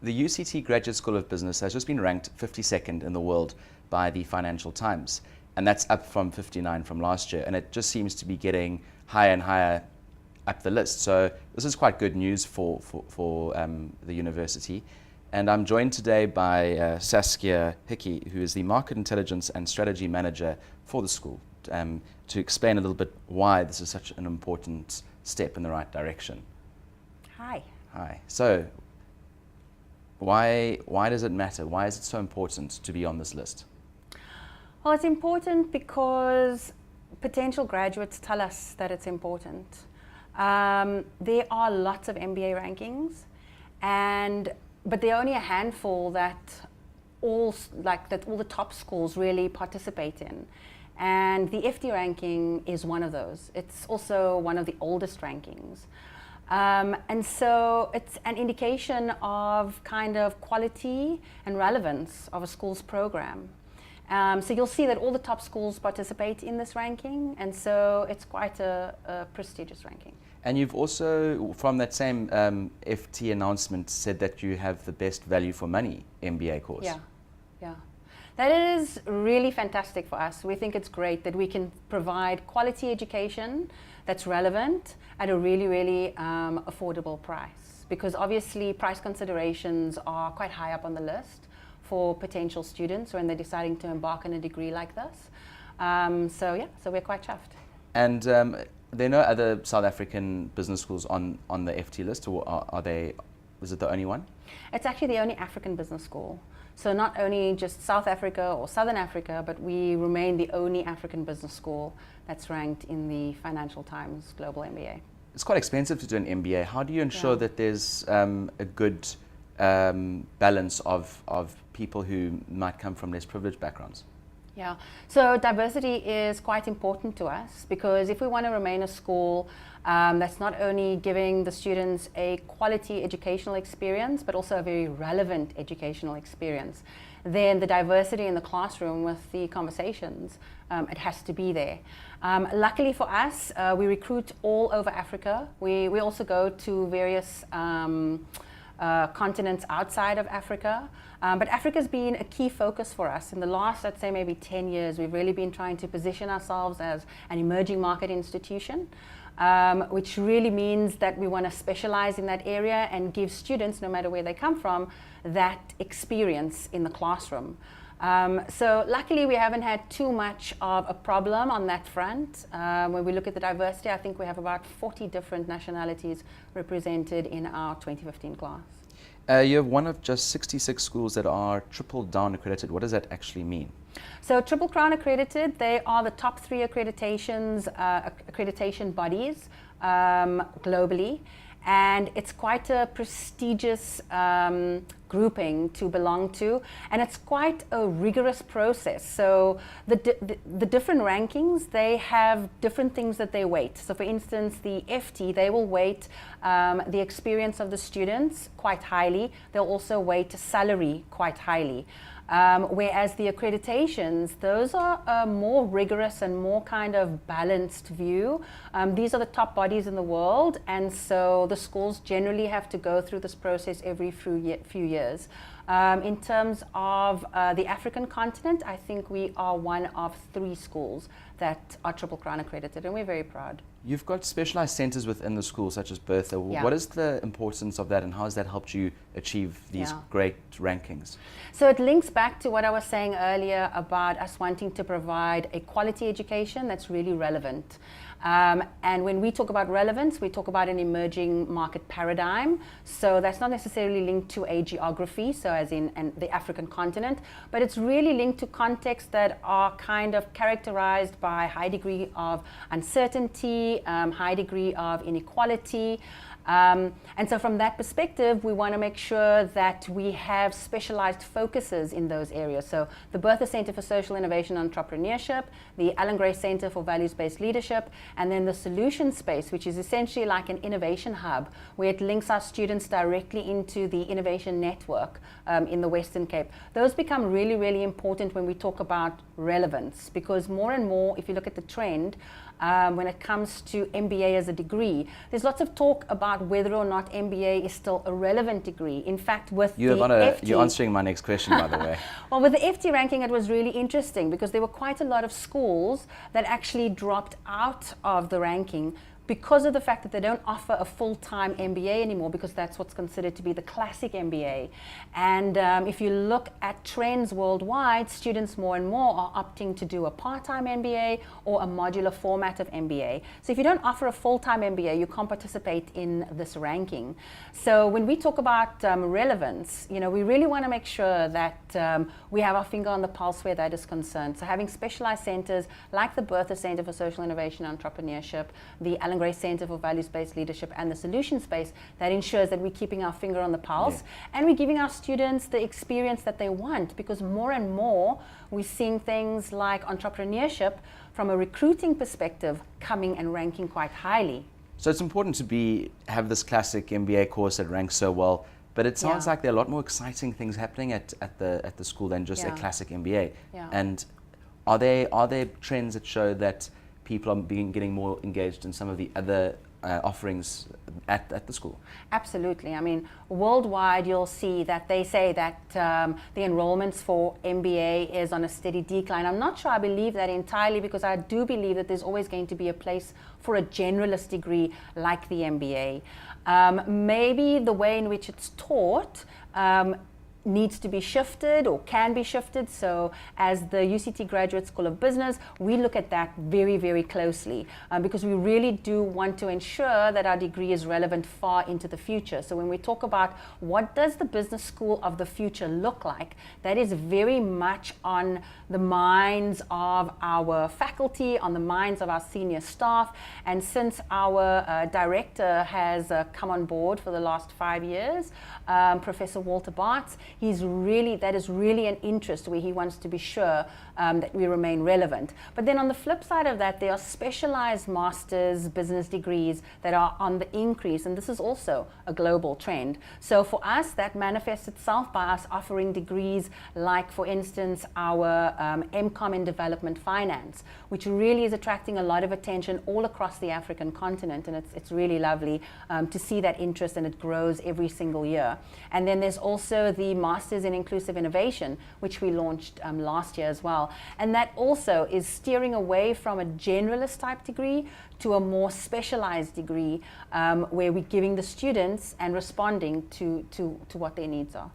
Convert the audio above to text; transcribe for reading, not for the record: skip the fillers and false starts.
The UCT Graduate School of Business has just been ranked 52nd in the world by the Financial Times, and that's up from 59 from last year, and it just seems to be getting higher and higher up the list. So this is quite good news for the university. And I'm joined today by Saskia Hickey, who is the Market Intelligence and Strategy Manager for the school, to explain a little bit why this is such an important step in the right direction. Hi. Hi. So why does it matter? Why is it so important to be on this list? Well, it's important because potential graduates tell us that it's important. There are lots of MBA rankings, but there are only a handful that all the top schools really participate in. And the FT ranking is one of those. It's also one of the oldest rankings. And so it's an indication of kind of quality and relevance of a school's program. So you'll see that all the top schools participate in this ranking, and so it's quite a prestigious ranking. And you've also, from that same FT announcement, said that you have the best value for money MBA course. Yeah. That is really fantastic for us. We think it's great that we can provide quality education that's relevant at a really, really affordable price. Because obviously price considerations are quite high up on the list for potential students when they're deciding to embark on a degree like this. So we're quite chuffed. And there are no other South African business schools on the FT list, or is it the only one? It's actually the only African business school. So not only just South Africa or Southern Africa, but we remain the only African business school that's ranked in the Financial Times Global MBA. It's quite expensive to do an MBA. How do you ensure that there's a good balance of people who might come from less privileged backgrounds? Yeah, so diversity is quite important to us, because if we want to remain a school that's not only giving the students a quality educational experience, but also a very relevant educational experience, then the diversity in the classroom with the conversations, it has to be there. Luckily for us, we recruit all over Africa. We also go to various continents outside of Africa. But Africa's been a key focus for us. In the last, I'd say maybe 10 years, we've really been trying to position ourselves as an emerging market institution, which really means that we want to specialize in that area and give students, no matter where they come from, that experience in the classroom. So luckily we haven't had too much of a problem on that front. When we look at the diversity, I think we have about 40 different nationalities represented in our 2015 class. You have one of just 66 schools that are Triple Down accredited. What does that actually mean? So Triple Crown accredited, they are the top 3 accreditation bodies globally. And it's quite a prestigious grouping to belong to, and it's quite a rigorous process. So the different rankings, they have different things that they weight. So for instance, the FT, they will weight the experience of the students quite highly. They'll also weight salary quite highly. Whereas the accreditations, those are a more rigorous and more kind of balanced view. These are the top bodies in the world, and so the schools generally have to go through this process every few years. In terms of the African continent, I think we are one of 3 schools that are Triple Crown accredited, and we're very proud. You've got specialized centers within the school, such as Bertha. Yeah. What is the importance of that, and how has that helped you achieve these great rankings? So it links back to what I was saying earlier about us wanting to provide a quality education that's really relevant. And when we talk about relevance, we talk about an emerging market paradigm. So that's not necessarily linked to a geography, so as in the African continent, but it's really linked to contexts that are kind of characterized by high degree of uncertainty, high degree of inequality. And so from that perspective, we want to make sure that we have specialized focuses in those areas. So the Bertha Center for Social Innovation and Entrepreneurship, the Alan Gray Center for Values-Based Leadership, and then the Solution Space, which is essentially like an innovation hub where it links our students directly into the innovation network in the Western Cape. Those become really, really important when we talk about relevance, because more and more, if you look at the trend, when it comes to MBA as a degree. There's lots of talk about whether or not MBA is still a relevant degree. In fact, with You're FT, answering my next question, by the way. well, with the FT ranking, it was really interesting because there were quite a lot of schools that actually dropped out of the ranking because of the fact that they don't offer a full-time MBA anymore, because that's what's considered to be the classic MBA. And if you look at trends worldwide, students more and more are opting to do a part-time MBA or a modular format of MBA. So if you don't offer a full-time MBA, you can't participate in this ranking. So when we talk about relevance, you know, we really want to make sure that we have our finger on the pulse where that is concerned. So having specialized centers like the Bertha Center for Social Innovation and Entrepreneurship, the Alan Gray Center for Values-Based Leadership, and the Solution Space, that ensures that we're keeping our finger on the pulse, and we're giving our students the experience that they want, because more and more we're seeing things like entrepreneurship from a recruiting perspective coming and ranking quite highly. So it's important to have this classic MBA course that ranks so well, but it sounds like there are a lot more exciting things happening at the school than just a classic MBA. And are there trends that show that people are getting more engaged in some of the other offerings at the school? Absolutely. I mean, worldwide you'll see that they say that the enrollments for MBA is on a steady decline. I'm not sure I believe that entirely, because I do believe that there's always going to be a place for a generalist degree like the MBA. Maybe the way in which it's taught needs to be shifted or can be shifted. So as the UCT Graduate School of Business, we look at that very, very closely because we really do want to ensure that our degree is relevant far into the future. So when we talk about what does the business school of the future look like, that is very much on the minds of our faculty, on the minds of our senior staff. And since our director has come on board for the last 5 years, Professor Walter Bartz, that is really an interest where he wants to be sure that we remain relevant. But then on the flip side of that, there are specialized master's business degrees that are on the increase, and this is also a global trend. So for us, that manifests itself by us offering degrees like, for instance, our MCOM in Development Finance, which really is attracting a lot of attention all across the African continent, and it's really lovely to see that interest, and it grows every single year. And then there's also the Masters in Inclusive Innovation, which we launched last year as well. And that also is steering away from a generalist type degree to a more specialized degree where we're giving the students and responding to what their needs are.